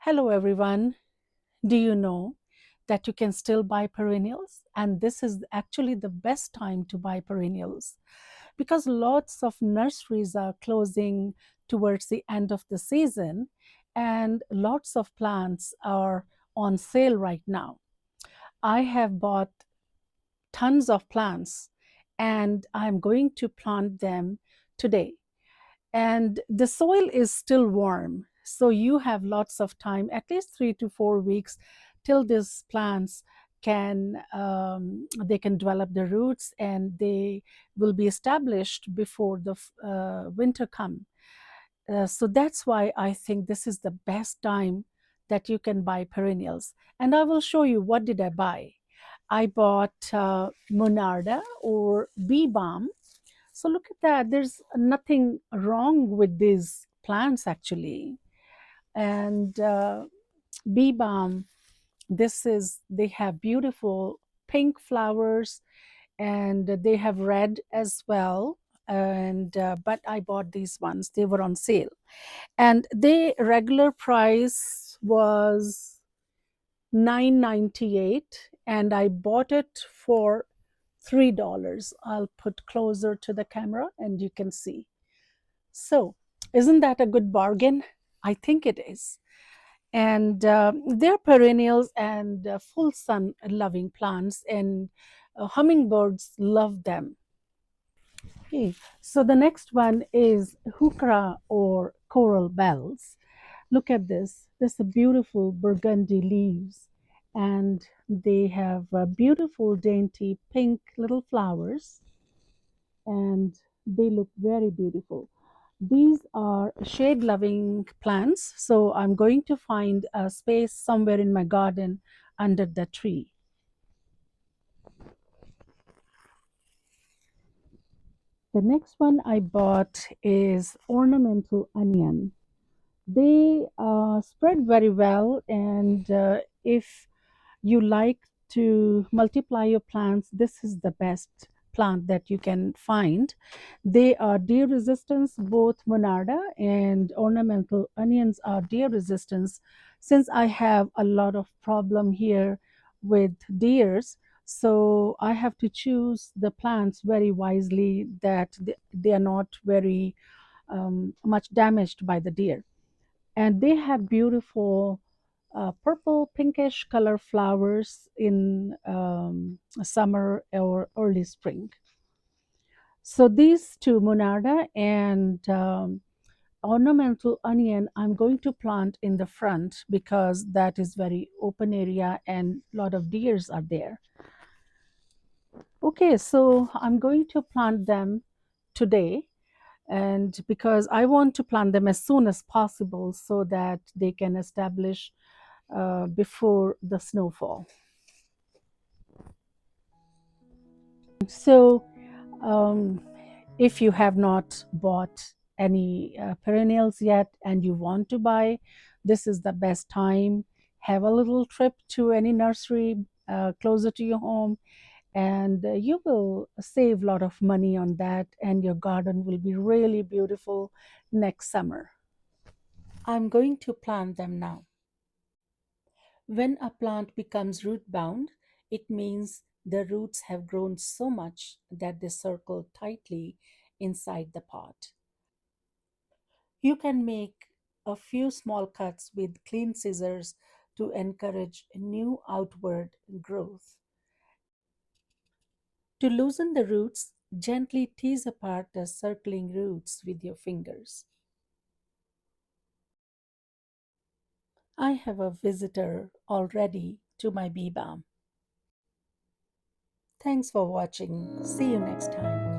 Hello, everyone. Do you know that you can still buy perennials? And this is actually the best time to buy perennials because lots of nurseries are closing towards the end of the season, and lots of plants are on sale right now. I have bought tons of plants and I'm going to plant them today. And the soil is still warm, so you have lots of time, at least 3 to 4 weeks, till these plants can they can develop the roots and they will be established before the winter come. So that's why I think this is the best time that you can buy perennials. And I will show you what did I buy. I bought monarda or bee balm. So look at that. There's nothing wrong with these plants actually. And bee balm, they have beautiful pink flowers and they have red as well. And but I bought these ones. They were on sale, and the regular price was 9.98, and I bought it for $3. I'll put closer to the camera and you can see. So, isn't that a good bargain? I think it is. And they're perennials and full sun loving plants, and hummingbirds love them. Okay, so the next one is Heuchera or coral bells. Look at this. This is beautiful burgundy leaves, and they have beautiful, dainty pink little flowers, and they look very beautiful. These are shade loving plants, so I'm going to find a space somewhere in my garden under the tree. The next one I bought is ornamental onion. They spread very well, and if you like to multiply your plants, this is the best plant that you can find. They are deer resistance. Both monarda and ornamental onions are deer resistance. Since I have a lot of problem here with deers, so I have to choose the plants very wisely that they are not very much damaged by the deer. And they have beautiful purple pinkish color flowers in summer or early spring. So these two, monarda and ornamental onion, I'm going to plant in the front because that is very open area and a lot of deers are there. Okay, so I'm going to plant them today, and because I want to plant them as soon as possible so that they can establish before the snowfall. So, um, if you have not bought any perennials yet and you want to buy, this is the best time. Have a little trip to any nursery closer to your home, and you will save a lot of money on that, and your garden will be really beautiful next summer. I'm going to plant them now. When a plant becomes root bound, it means the roots have grown so much that they circle tightly inside the pot. You can make a few small cuts with clean scissors to encourage new outward growth. To loosen the roots, gently tease apart the circling roots with your fingers. I have a visitor already to my bee balm. Thanks for watching. See you next time.